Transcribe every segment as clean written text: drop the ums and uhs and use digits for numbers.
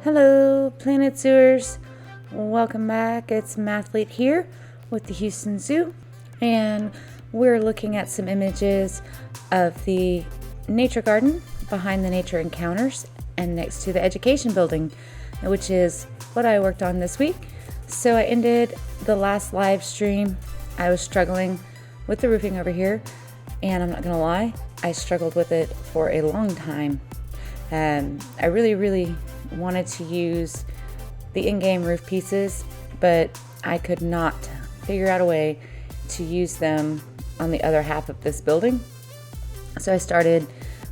Hello, Planet Zooers. Welcome back. It's Mathletee here with the Houston Zoo, and we're looking at some images of the nature garden behind the nature encounters and next to the education building, which is what I worked on this week. So I ended the last live stream. I was struggling with the roofing over here, and I'm not gonna lie, I struggled with it for a long time. I really wanted to use the in-game roof pieces, but I could not figure out a way to use them on the other half of this building. So I started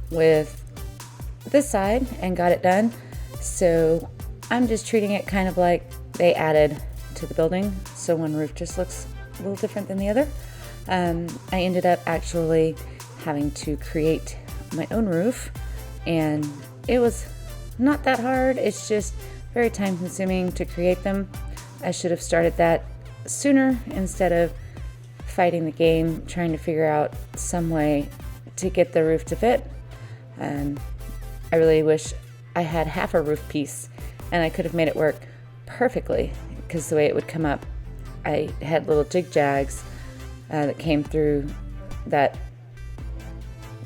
with this side and got it done. So I'm just treating it kind of like they added to the building. So one roof just looks a little different than the other. I ended up actually having to create my own roof, and it was not that hard. It's just very time consuming to create them. I should have started that sooner instead of fighting the game, trying to figure out some way to get the roof to fit. I really wish I had half a roof piece and I could have made it work perfectly, because the way it would come up, I had little jig jags that came through that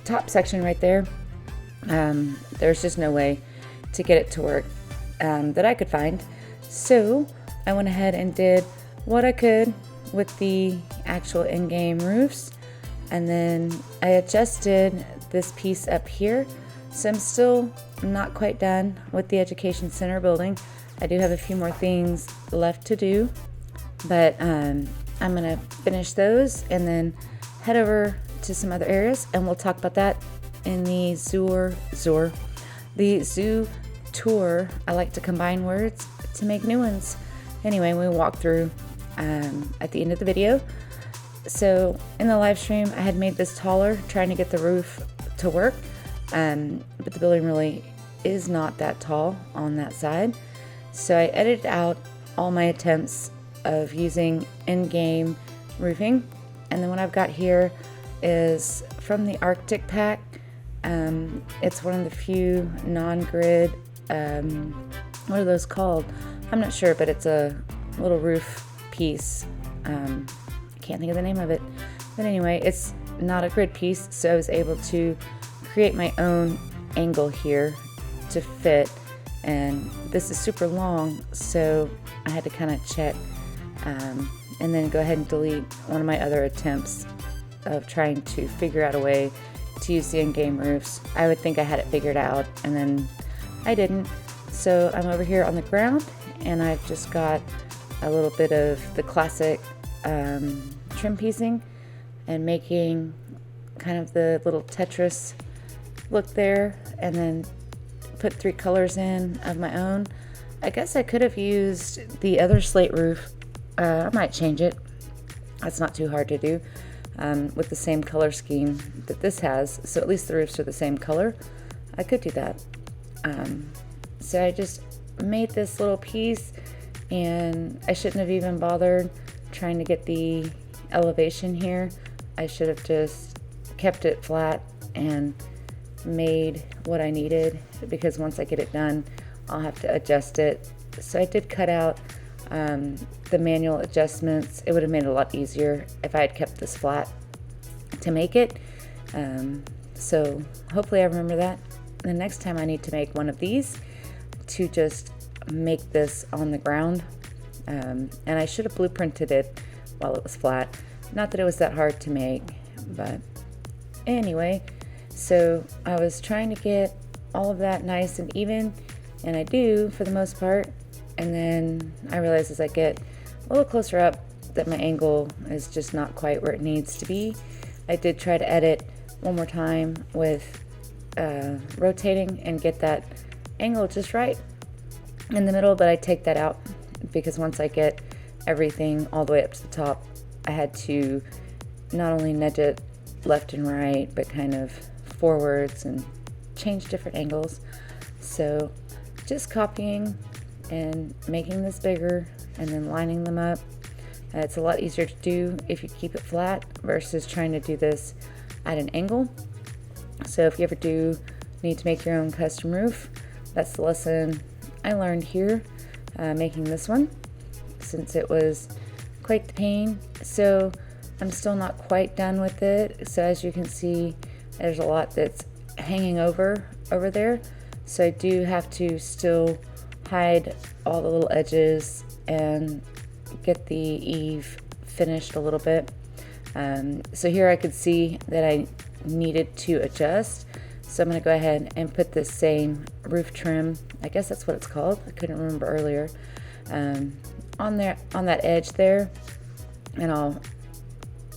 top section right there. There's just no way to get it to work that I could find. So I went ahead and did what I could with the actual in-game roofs, and then I adjusted this piece up here. So I'm still not quite done with the education center building. I do have a few more things left to do, but I'm gonna finish those and then head over to some other areas, and we'll talk about that in the zoo tour. I like to combine words to make new ones. Anyway, we walk through at the end of the video. So in the live stream, I had made this taller, trying to get the roof to work, but the building really is not that tall on that side. So I edited out all my attempts of using in-game roofing, and then what I've got here is from the Arctic pack. It's one of the few non-grid, what are those called? I'm not sure, but it's a little roof piece. I can't think of the name of it. But anyway, it's not a grid piece, so I was able to create my own angle here to fit. And this is super long, so I had to kind of check and then go ahead and delete one of my other attempts of trying to figure out a way to use the in-game roofs. I would think I had it figured out, and then I didn't. So I'm over here on the ground, and I've just got a little bit of the classic trim piecing and making kind of the little Tetris look there, and then put 3 colors in of my own. I guess I could have used the other slate roof. I might change it. That's not too hard to do. With the same color scheme that this has, so at least the roofs are the same color. I could do that. So I just made this little piece, and I shouldn't have even bothered trying to get the elevation here. I should have just kept it flat and made what I needed, because once I get it done, I'll have to adjust it. So I did cut out the manual adjustments. It would have made it a lot easier if I had kept this flat to make it. So hopefully I remember that the next time I need to make one of these, to just make this on the ground. And I should have blueprinted it while it was flat. Not that it was that hard to make, but anyway. So I was trying to get all of that nice and even, and I do for the most part. And then I realize as I get a little closer up that my angle is just not quite where it needs to be. I did try to edit one more time with rotating and get that angle just right in the middle, but I take that out because once I get everything all the way up to the top, I had to not only nudge it left and right, but kind of forwards and change different angles. So just copying and making this bigger and then lining them up. It's a lot easier to do if you keep it flat versus trying to do this at an angle. So if you ever do need to make your own custom roof, that's the lesson I learned here making this one, since it was quite the pain. So I'm still not quite done with it. So as you can see, there's a lot that's hanging over there. So I do have to still hide all the little edges and get the eave finished a little bit. So here I could see that I needed to adjust. So I'm going to go ahead and put this same roof trim, I guess that's what it's called, I couldn't remember earlier, on that edge there, and I'll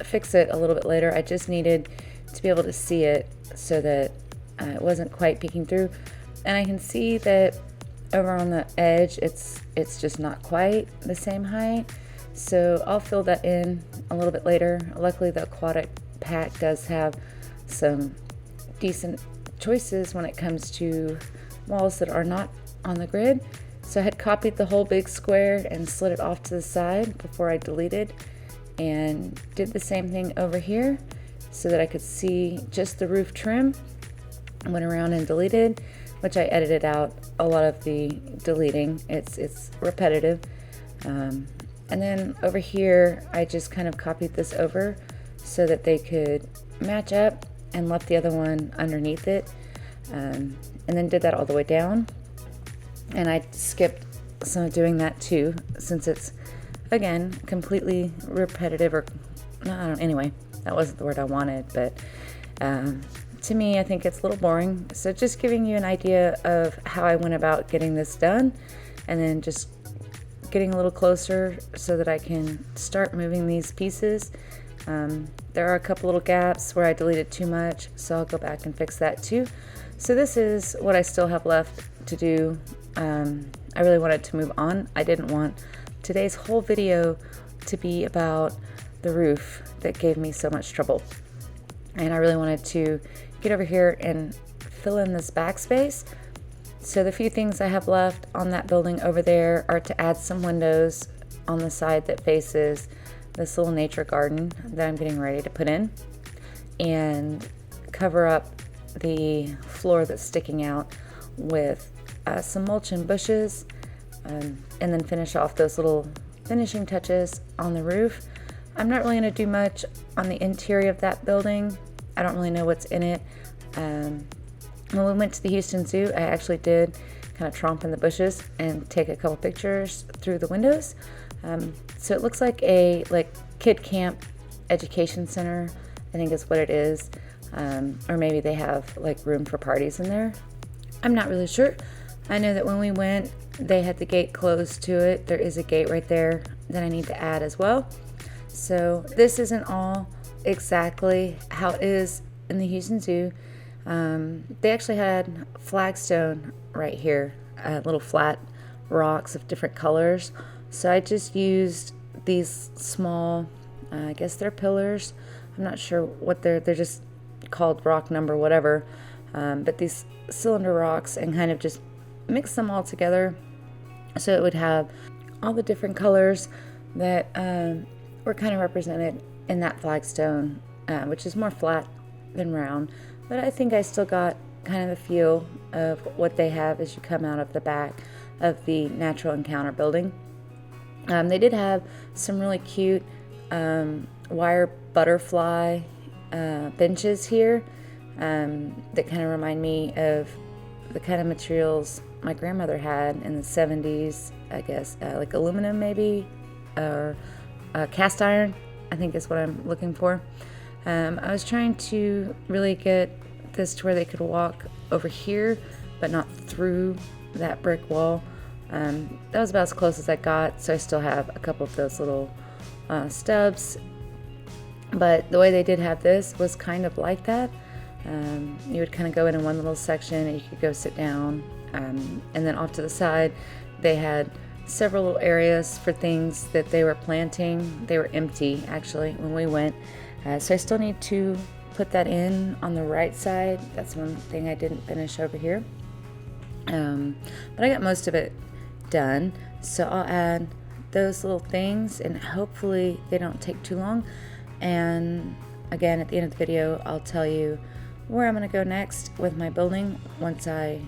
fix it a little bit later. I just needed to be able to see it so that it wasn't quite peeking through. And I can see that over on the edge it's just not quite the same height, so I'll fill that in a little bit later. Luckily the aquatic pack does have some decent choices when it comes to walls that are not on the grid. So I had copied the whole big square and slid it off to the side before I deleted, and did the same thing over here so that I could see just the roof trim. I went around and deleted, which I edited out a lot of the deleting. It's repetitive. And then over here I just kind of copied this over so that they could match up, and left the other one underneath it, and then did that all the way down. And I skipped some of doing that too, since it's, again, completely repetitive, or anyway, that wasn't the word I wanted, but to me I think it's a little boring. So just giving you an idea of how I went about getting this done, and then just getting a little closer so that I can start moving these pieces. There are a couple little gaps where I deleted too much, so I'll go back and fix that too. So this is what I still have left to do. I really wanted to move on. I didn't want today's whole video to be about the roof that gave me so much trouble. And I really wanted to get over here and fill in this backspace. So the few things I have left on that building over there are to add some windows on the side that faces this little nature garden that I'm getting ready to put in, and cover up the floor that's sticking out with some mulch and bushes, and then finish off those little finishing touches on the roof. I'm not really going to do much on the interior of that building. I don't really know what's in it. When we went to the Houston Zoo, I actually did kind of tromp in the bushes and take a couple pictures through the windows. So it looks like a kid camp education center, I think is what it is. Or maybe they have room for parties in there. I'm not really sure. I know that when we went, they had the gate closed to it. There is a gate right there that I need to add as well. So this isn't all exactly how it is in the Houston Zoo. They actually had flagstone right here, little flat rocks of different colors. So I just used these small, I guess they're pillars. I'm not sure what they're just called, rock number whatever, but these cylinder rocks, and kind of just mix them all together so it would have all the different colors that were kind of represented in that flagstone, which is more flat than round. But I think I still got kind of the feel of what they have as you come out of the back of the Natural Encounter building. They did have some really cute wire butterfly benches here that kind of remind me of the kind of materials my grandmother had in the 70s, I guess, like aluminum maybe, or cast iron, I think is what I'm looking for. I was trying to really get this to where they could walk over here, but not through that brick wall. That was about as close as I got, so I still have a couple of those little stubs. But the way they did have this was kind of like that. You would kind of go in one little section and you could go sit down. And then off to the side, they had several little areas for things that they were planting. They were empty, actually, when we went. So I still need to put that in on the right side. That's one thing I didn't finish over here. But I got most of it done. So I'll add those little things, and hopefully they don't take too long. And again, at the end of the video, I'll tell you where I'm going to go next with my building once I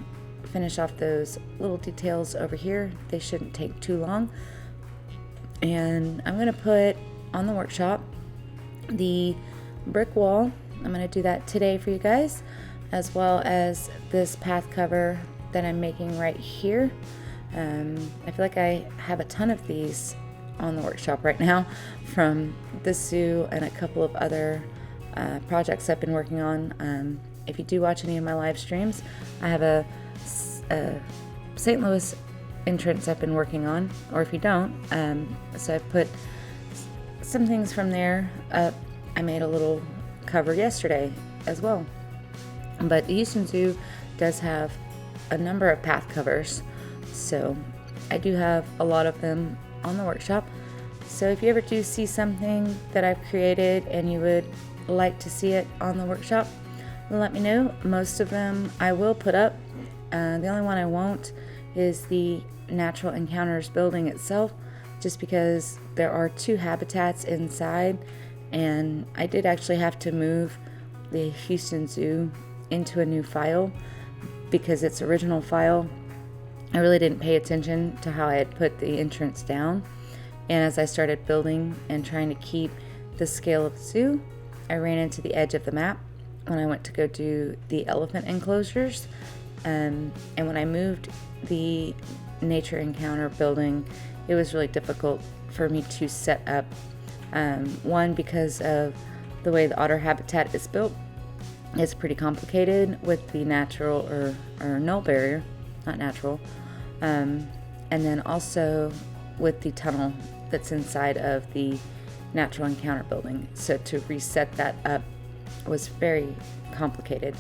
finish off those little details over here. They shouldn't take too long. And I'm going to put on the workshop the brick wall. I'm going to do that today for you guys, as well as this path cover that I'm making right here. I feel like I have a ton of these on the workshop right now from the zoo and a couple of other projects I've been working on. If you do watch any of my live streams, I have a St. Louis entrance I've been working on, or if you don't, so I've put some things from there up. I made a little cover yesterday as well. But the Houston Zoo does have a number of path covers, so I do have a lot of them on the workshop. So if you ever do see something that I've created and you would like to see it on the workshop, let me know. Most of them I will put up. The only one I won't is the Natural Encounters building itself, just because there are 2 habitats inside, and I did actually have to move the Houston Zoo into a new file because its original file, I really didn't pay attention to how I had put the entrance down. And as I started building and trying to keep the scale of the zoo, I ran into the edge of the map when I went to go do the elephant enclosures. And when I moved the Nature Encounter building, it was really difficult for me to set up. One, because of the way the otter habitat is built. It's pretty complicated with the natural or null barrier, not natural. And then also with the tunnel that's inside of the Natural Encounter building. So to reset that up was very complicated.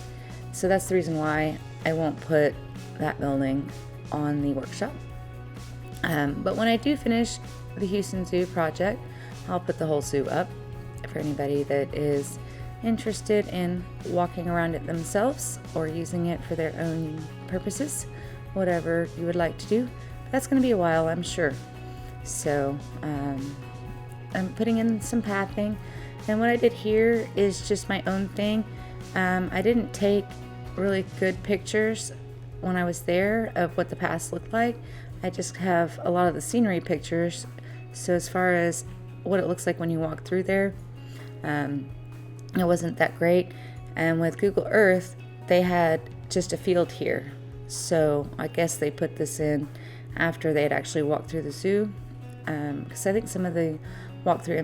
So that's the reason why I won't put that building on the workshop. But when I do finish the Houston Zoo project, I'll put the whole zoo up for anybody that is interested in walking around it themselves or using it for their own purposes, whatever you would like to do. That's going to be a while, I'm sure. So I'm putting in some pathing, and what I did here is just my own thing. I didn't take really good pictures when I was there of what the paths looked like. I just have a lot of the scenery pictures, so as far as what it looks like when you walk through there, it wasn't that great. And with Google Earth, they had just a field here, so I guess they put this in after they had actually walked through the zoo, because I think some of the walkthrough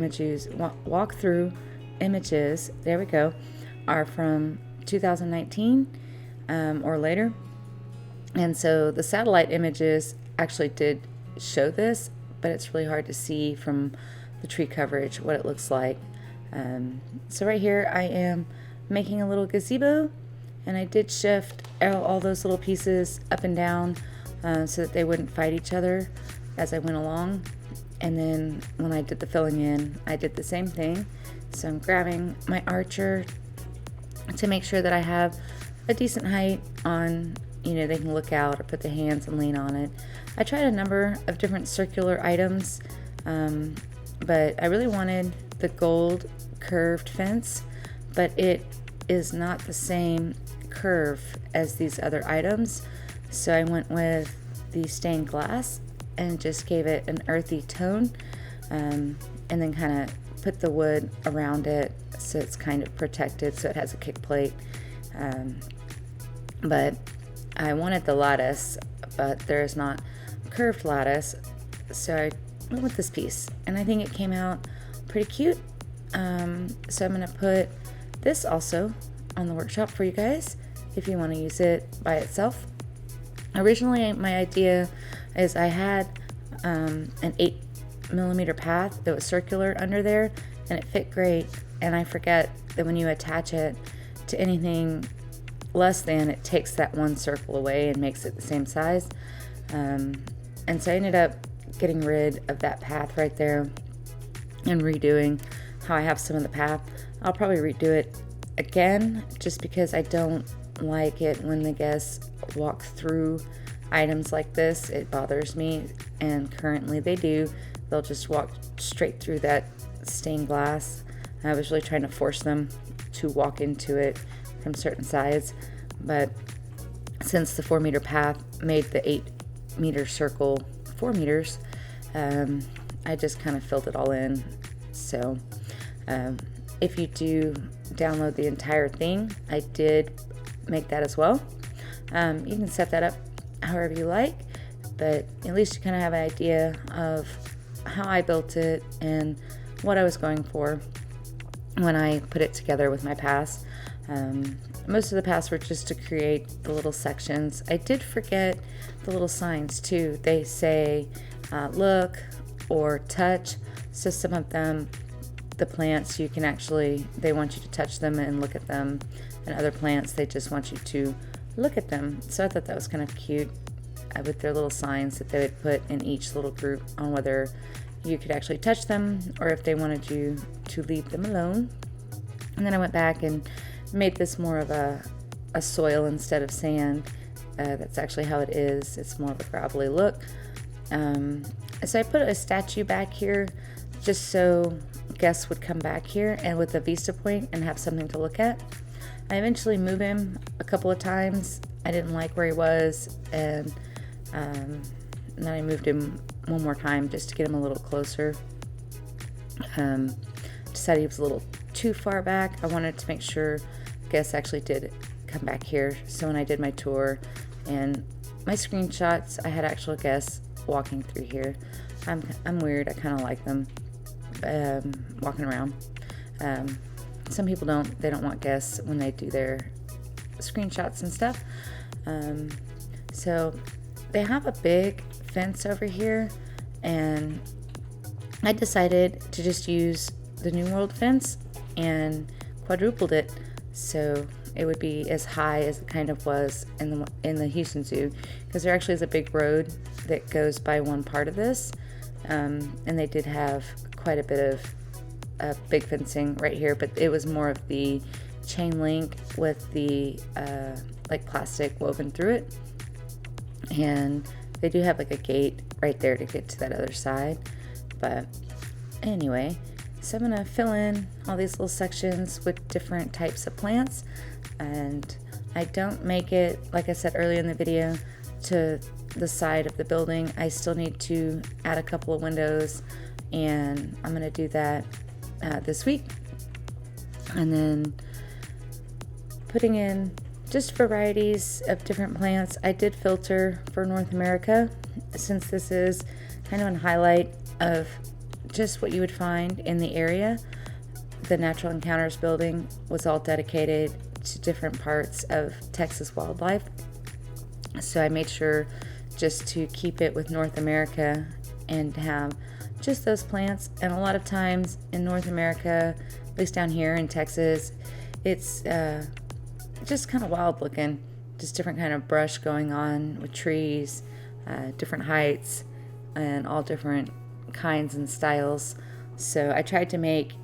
images, there we go, are from 2019 or later. And so the satellite images actually did show this, but it's really hard to see from the tree coverage what it looks like. So right here I am making a little gazebo, and I did shift all those little pieces up and down so that they wouldn't fight each other as I went along. And then when I did the filling in, I did the same thing. So I'm grabbing my archer to make sure that I have a decent height on, they can look out or put the hands and lean on it. I tried a number of different circular items, but I really wanted the gold curved fence, but it is not the same curve as these other items. So I went with the stained glass and just gave it an earthy tone, and then kind of put the wood around it so it's kind of protected, so it has a kick plate. But I wanted the lattice, but there is not curved lattice, so I went with this piece, and I think it came out pretty cute. So I'm going to put this also on the workshop for you guys if you want to use it by itself. Originally, my idea is I had an 8mm path that was circular under there, and it fit great, and I forget that when you attach it to anything less than, it takes that one circle away and makes it the same size. And so I ended up getting rid of that path right there and redoing how I have some of the path. I'll probably redo it again just because I don't like it when the guests walk through items like this. It bothers me, and currently they do. They'll just walk straight through that stained glass. I was really trying to force them to walk into it from certain sides, but since the 4-meter path made the 8-meter circle 4 meters, I just kind of filled it all in. So if you do download the entire thing, I did make that as well. You can set that up however you like, but at least you kind of have an idea of how I built it and what I was going for when I put it together with my paths. Most of the paths were just to create the little sections. I did forget the little signs too. They say look or touch. So some of them, the plants, you can actually, they want you to touch them and look at them, and other plants, they just want you to look at them. So I thought that was kind of cute with their little signs that they would put in each little group on whether you could actually touch them or if they wanted you to leave them alone. And then I went back and made this more of a soil instead of sand. That's actually how it is. It's more of a gravelly look. So I put a statue back here just so guests would come back here and with a vista point and have something to look at. I eventually moved him a couple of times. I didn't like where he was, and then I moved him one more time just to get him a little closer. Decided he was a little too far back. I wanted to make sure guests actually did come back here. So when I did my tour and my screenshots, I had actual guests walking through here. I'm weird. I kind of like them walking around. Some people don't. They don't want guests when they do their screenshots and stuff. So they have a big fence over here, and I decided to just use the New World fence and quadrupled it so it would be as high as it kind of was in the Houston Zoo, because there actually is a big road that goes by one part of this, and they did have quite a bit of big fencing right here, but it was more of the chain link with the like plastic woven through it, and they do have like a gate right there to get to that other side. But anyway, so I'm gonna fill in all these little sections with different types of plants, and I don't make it, like I said earlier in the video, to the side of the building. I still need to add a couple of windows, and I'm gonna do that this week. And then putting in just varieties of different plants. I did filter for North America, since this is kind of a highlight of just what you would find in the area. The Natural Encounters building was all dedicated to different parts of Texas wildlife. So I made sure just to keep it with North America and have just those plants. And a lot of times in North America, at least down here in Texas, it's just kind of wild looking, just different kind of brush going on with trees, different heights, and all different kinds and styles. So I tried to make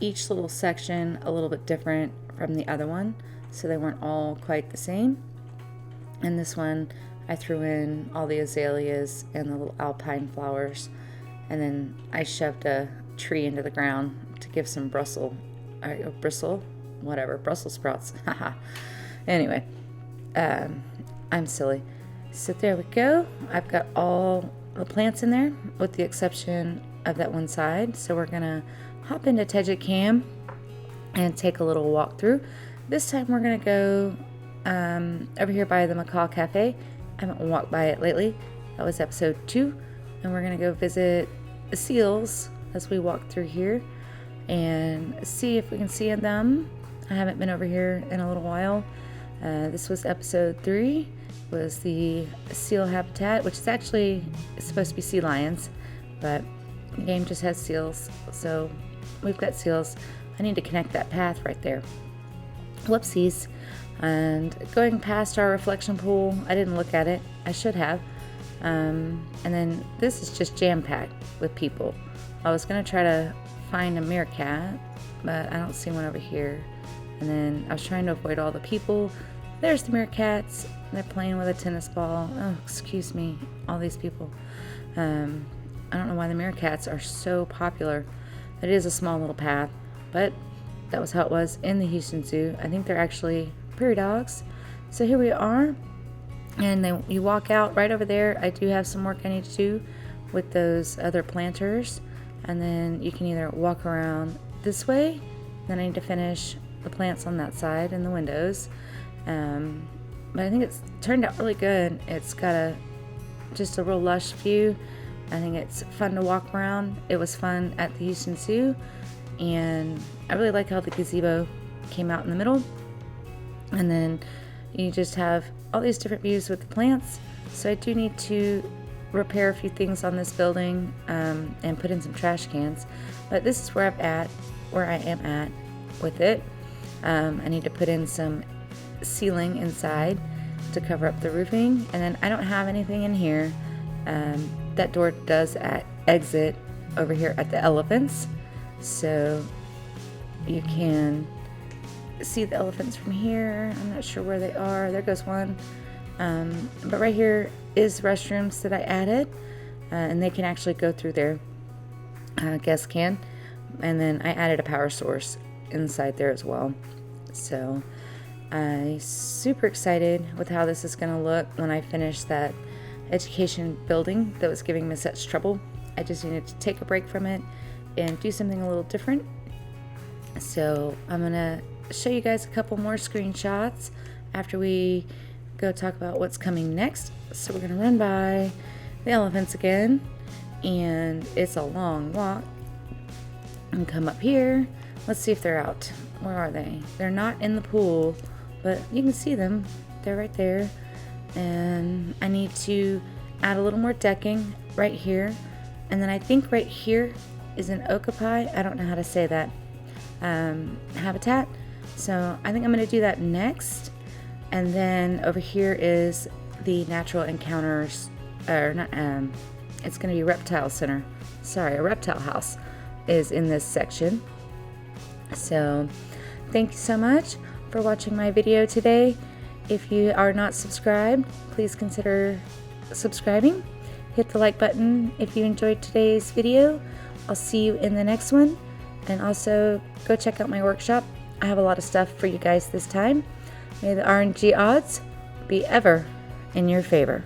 each little section a little bit different from the other one, so they weren't all quite the same. And this one, I threw in all the azaleas and the little alpine flowers, and then I shoved a tree into the ground to give some Brussels sprouts. Anyway, I'm silly. So there we go. I've got all the plants in there with the exception of that one side. So we're gonna hop into Tedget Cam and take a little walk through. This time we're gonna go over here by the Macaw Cafe. I haven't walked by it lately. That was episode 2. And we're gonna go visit the seals as we walk through here and see if we can see them. I haven't been over here in a little while. This was episode 3, was the seal habitat, which is actually supposed to be sea lions, but the game just has seals, so we've got seals. I need to connect that path right there. Whoopsies. And going past our reflection pool, I didn't look at it. I should have. And then this is just jam-packed with people. I was going to try to find a meerkat, but I don't see one over here. And then I was trying to avoid all the people. There's the meerkats. They're playing with a tennis ball. Oh, excuse me, all these people. I don't know why the meerkats are so popular. It is a small little path, but that was how it was in the Houston Zoo. I think they're actually prairie dogs. So here we are. And then you walk out right over there. I do have some work I need to do with those other planters. And then you can either walk around this way, then I need to finish the plants on that side and the windows. But I think it's turned out really good. It's got just a real lush view. I think it's fun to walk around. It was fun at the Houston Zoo, and I really like how the gazebo came out in the middle. And then you just have all these different views with the plants. So I do need to repair a few things on this building and put in some trash cans. But this is where I am at with it. I need to put in some ceiling inside to cover up the roofing, and then I don't have anything in here. That door does exit over here at the elephants, so you can see the elephants from here. I'm not sure where they are. There goes one. But right here is restrooms that I added, and they can actually go through there. Guests can. And then I added a power source inside there as well. So I'm super excited with how this is going to look when I finish that education building that was giving me such trouble. I just needed to take a break from it and do something a little different. So I'm going to show you guys a couple more screenshots after we go talk about what's coming next. So we're going to run by the elephants again, and it's a long walk, and come up here. Let's see if they're out. Where are they? They're not in the pool, but you can see them. They're right there. And I need to add a little more decking right here. And then I think right here is an okapi. I don't know how to say that. Habitat. So I think I'm going to do that next. And then over here is the natural encounters, or not, it's going to be reptile center. Sorry, a reptile house is in this section. So thank you so much for watching my video today. If you are not subscribed, please consider subscribing. Hit the like button if you enjoyed today's video. I'll see you in the next one. And also go check out my workshop. I have a lot of stuff for you guys this time. May the RNG odds be ever in your favor.